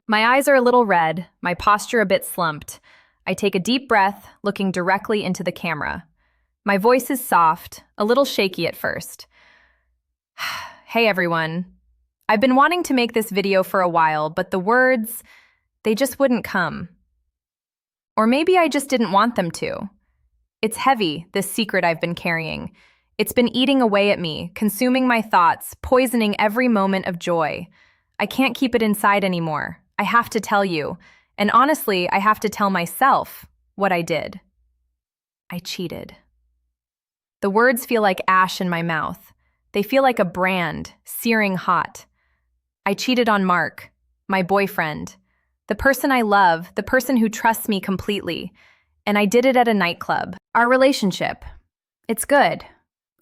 My eyes are a little red, my posture a bit slumped. I take a deep breath, looking directly into the camera. My voice is soft, a little shaky at first. Hey everyone. I've been wanting to make this video for a while, but the words, they just wouldn't come. Or maybe I just didn't want them to. It's heavy, this secret I've been carrying. It's been eating away at me, consuming my thoughts, poisoning every moment of joy. I can't keep it inside anymore. I have to tell you, and honestly, I have to tell myself what I did. I cheated. The words feel like ash in my mouth. They feel like a brand, searing hot. I cheated on Mark, my boyfriend, the person I love, the person who trusts me completely, and I did it at a nightclub. Our relationship, it's good.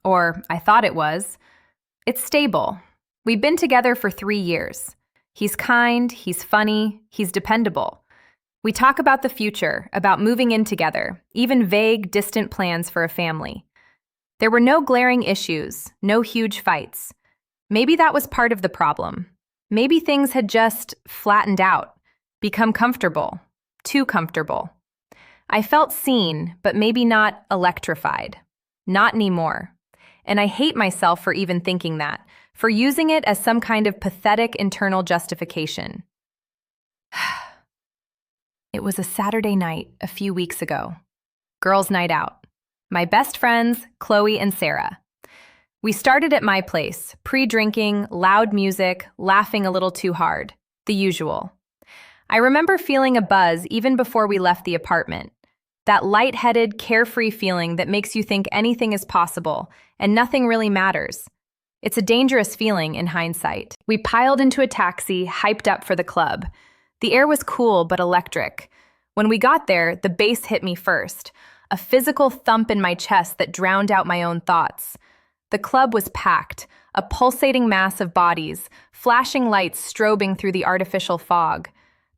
Or I thought it was. It's stable. We've been together for 3 years. He's kind, he's funny, he's dependable. We talk about the future, about moving in together, even vague, distant plans for a family. There were no glaring issues, no huge fights. Maybe that was part of the problem. Maybe things had just flattened out, become comfortable, too comfortable. I felt seen, but maybe not electrified. Not anymore. And I hate myself for even thinking that, for using it as some kind of pathetic internal justification. It was a Saturday night a few weeks ago. Girls' night out. My best friends, Chloe and Sarah. We started at my place, pre-drinking, loud music, laughing a little too hard. The usual. I remember feeling a buzz even before we left the apartment. That lightheaded, carefree feeling that makes you think anything is possible and nothing really matters. It's a dangerous feeling in hindsight. We piled into a taxi, hyped up for the club. The air was cool but electric. When we got there, the bass hit me first, a physical thump in my chest that drowned out my own thoughts. The club was packed, a pulsating mass of bodies, flashing lights strobing through the artificial fog.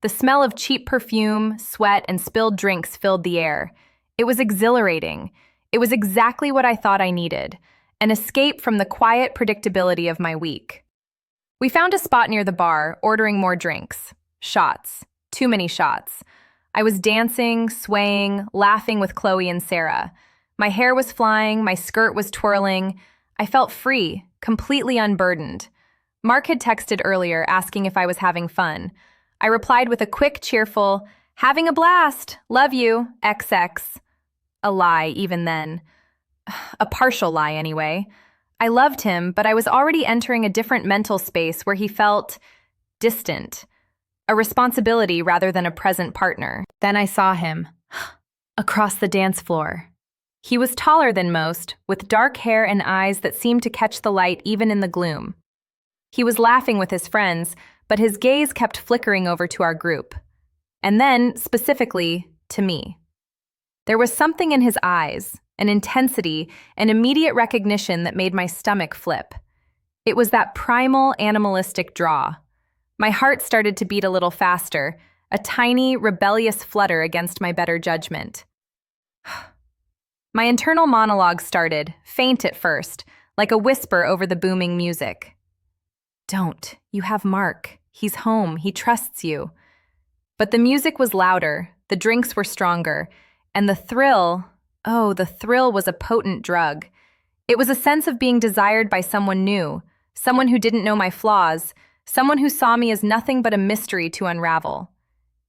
The smell of cheap perfume, sweat, and spilled drinks filled the air. It was exhilarating. It was exactly what I thought I needed, an escape from the quiet predictability of my week. We found a spot near the bar, ordering more drinks. Shots. Too many shots. I was dancing, swaying, laughing with Chloe and Sarah. My hair was flying, my skirt was twirling. I felt free, completely unburdened. Mark had texted earlier asking if I was having fun. I replied with a quick, cheerful, "Having a blast, love you, XX." A lie, even then. A partial lie, anyway. I loved him, but I was already entering a different mental space where he felt distant, a responsibility rather than a present partner. Then I saw him, across the dance floor. He was taller than most, with dark hair and eyes that seemed to catch the light even in the gloom. He was laughing with his friends, but his gaze kept flickering over to our group. And then, specifically, to me. There was something in his eyes, an intensity, an immediate recognition that made my stomach flip. It was that primal, animalistic draw. My heart started to beat a little faster, a tiny, rebellious flutter against my better judgment. My internal monologue started, faint at first, like a whisper over the booming music. "Don't. You have Mark. He's home. He trusts you." But the music was louder, the drinks were stronger, and the thrill was a potent drug. It was a sense of being desired by someone new, someone who didn't know my flaws, someone who saw me as nothing but a mystery to unravel.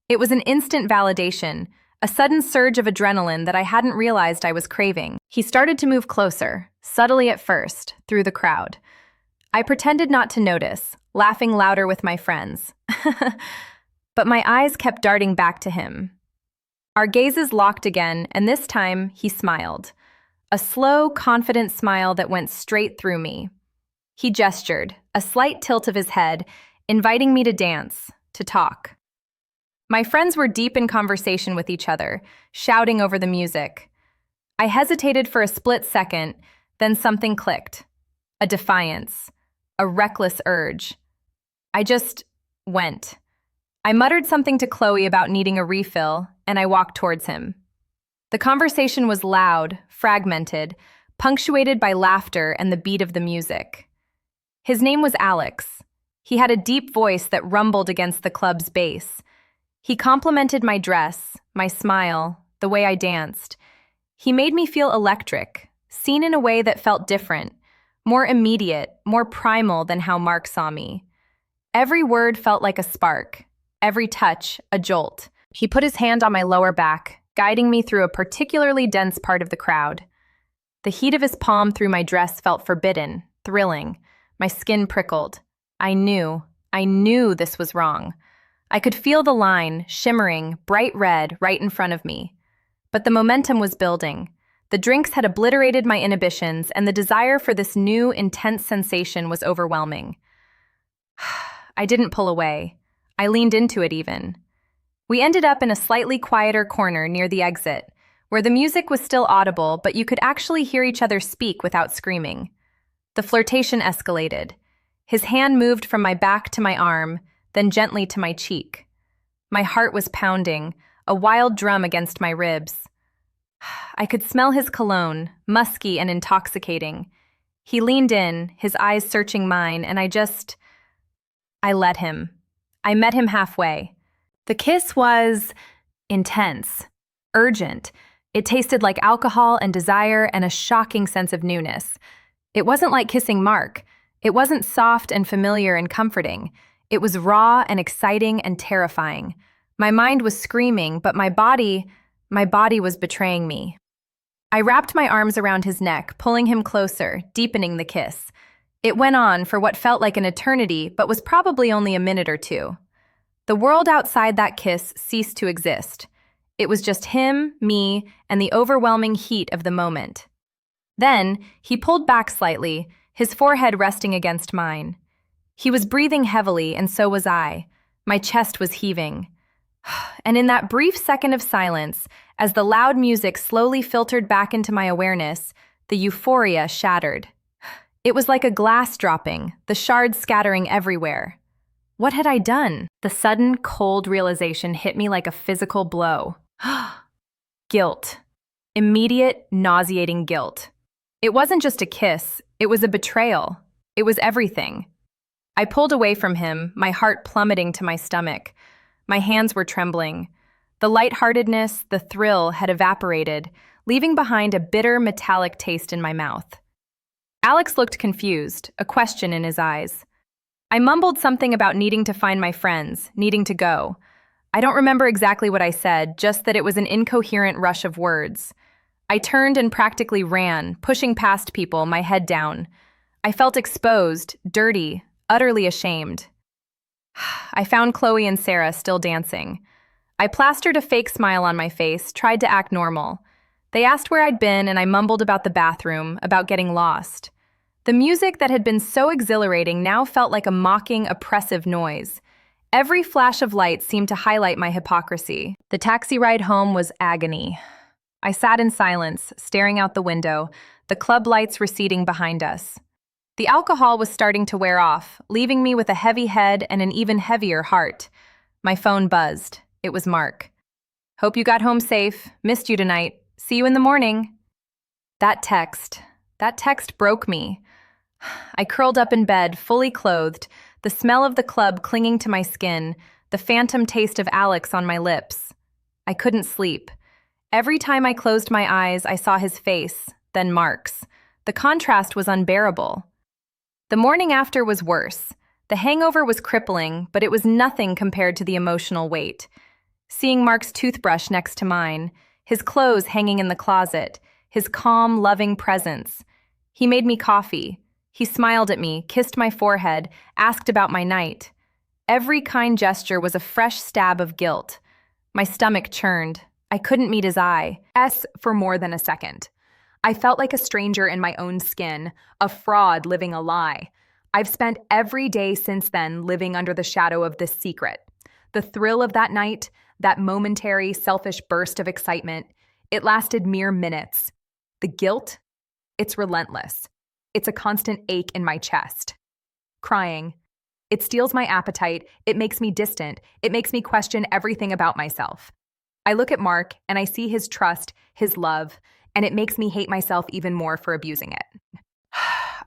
It was an instant validation, a sudden surge of adrenaline that I hadn't realized I was craving. He started to move closer, subtly at first, through the crowd. I pretended not to notice, laughing louder with my friends. But my eyes kept darting back to him. Our gazes locked again, and this time he smiled. A slow, confident smile that went straight through me. He gestured, a slight tilt of his head, inviting me to dance, to talk. My friends were deep in conversation with each other, shouting over the music. I hesitated for a split second, then something clicked. A defiance. A reckless urge. I just went. I muttered something to Chloe about needing a refill, and I walked towards him. The conversation was loud, fragmented, punctuated by laughter and the beat of the music. His name was Alex. He had a deep voice that rumbled against the club's bass. He complimented my dress, my smile, the way I danced. He made me feel electric, seen in a way that felt different, more immediate, more primal than how Mark saw me. Every word felt like a spark, every touch a jolt. He put his hand on my lower back, guiding me through a particularly dense part of the crowd. The heat of his palm through my dress felt forbidden, thrilling. My skin prickled. I knew this was wrong. I could feel the line, shimmering, bright red, right in front of me. But the momentum was building. The drinks had obliterated my inhibitions, and the desire for this new, intense sensation was overwhelming. I didn't pull away. I leaned into it even. We ended up in a slightly quieter corner near the exit, where the music was still audible, but you could actually hear each other speak without screaming. The flirtation escalated. His hand moved from my back to my arm, then gently to my cheek. My heart was pounding, a wild drum against my ribs. I could smell his cologne, musky and intoxicating. He leaned in, his eyes searching mine, and I let him. I met him halfway. The kiss was intense, urgent. It tasted like alcohol and desire and a shocking sense of newness. It wasn't like kissing Mark. It wasn't soft and familiar and comforting. It was raw and exciting and terrifying. My mind was screaming, but my body was betraying me. I wrapped my arms around his neck, pulling him closer, deepening the kiss. It went on for what felt like an eternity, but was probably only a minute or two. The world outside that kiss ceased to exist. It was just him, me, and the overwhelming heat of the moment. Then, he pulled back slightly, his forehead resting against mine. He was breathing heavily, and so was I. My chest was heaving. And in that brief second of silence, as the loud music slowly filtered back into my awareness, the euphoria shattered. It was like a glass dropping, the shards scattering everywhere. What had I done? The sudden, cold realization hit me like a physical blow. Guilt. Immediate, nauseating guilt. It wasn't just a kiss, it was a betrayal. It was everything. I pulled away from him, my heart plummeting to my stomach. My hands were trembling. The lightheartedness, the thrill had evaporated, leaving behind a bitter, metallic taste in my mouth. Alex looked confused, a question in his eyes. I mumbled something about needing to find my friends, needing to go. I don't remember exactly what I said, just that it was an incoherent rush of words. I turned and practically ran, pushing past people, my head down. I felt exposed, dirty, utterly ashamed. I found Chloe and Sarah still dancing. I plastered a fake smile on my face, tried to act normal. They asked where I'd been, and I mumbled about the bathroom, about getting lost. The music that had been so exhilarating now felt like a mocking, oppressive noise. Every flash of light seemed to highlight my hypocrisy. The taxi ride home was agony. I sat in silence, staring out the window, the club lights receding behind us. The alcohol was starting to wear off, leaving me with a heavy head and an even heavier heart. My phone buzzed. It was Mark. "Hope you got home safe. Missed you tonight. See you in the morning." That text broke me. I curled up in bed, fully clothed, the smell of the club clinging to my skin, the phantom taste of Alex on my lips. I couldn't sleep. Every time I closed my eyes, I saw his face, then Mark's. The contrast was unbearable. The morning after was worse. The hangover was crippling, but it was nothing compared to the emotional weight. Seeing Mark's toothbrush next to mine, his clothes hanging in the closet, his calm, loving presence. He made me coffee. He smiled at me, kissed my forehead, asked about my night. Every kind gesture was a fresh stab of guilt. My stomach churned. I couldn't meet his eye for more than a second. I felt like a stranger in my own skin, a fraud living a lie. I've spent every day since then living under the shadow of this secret. The thrill of that night, that momentary, selfish burst of excitement, it lasted mere minutes. The guilt, it's relentless. It's a constant ache in my chest. Crying. It steals my appetite, it makes me distant, it makes me question everything about myself. I look at Mark and I see his trust, his love, and it makes me hate myself even more for abusing it.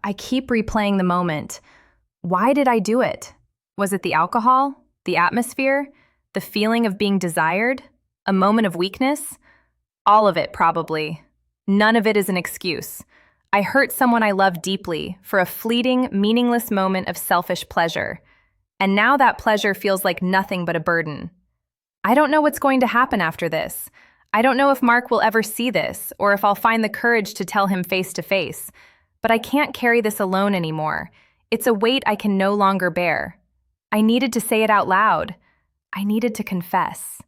I keep replaying the moment. Why did I do it? Was it the alcohol, the atmosphere, the feeling of being desired, a moment of weakness? All of it, probably. None of it is an excuse. I hurt someone I love deeply for a fleeting, meaningless moment of selfish pleasure. And now that pleasure feels like nothing but a burden. I don't know what's going to happen after this. I don't know if Mark will ever see this, or if I'll find the courage to tell him face to face. But I can't carry this alone anymore. It's a weight I can no longer bear. I needed to say it out loud. I needed to confess.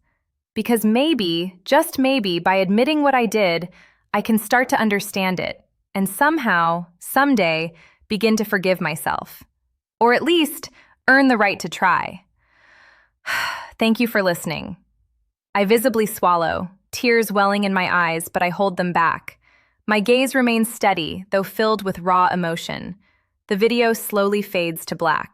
Because maybe, just maybe, by admitting what I did, I can start to understand it, and somehow, someday, begin to forgive myself. Or at least, earn the right to try. Thank you for listening. I visibly swallow, tears welling in my eyes, but I hold them back. My gaze remains steady, though filled with raw emotion. The video slowly fades to black.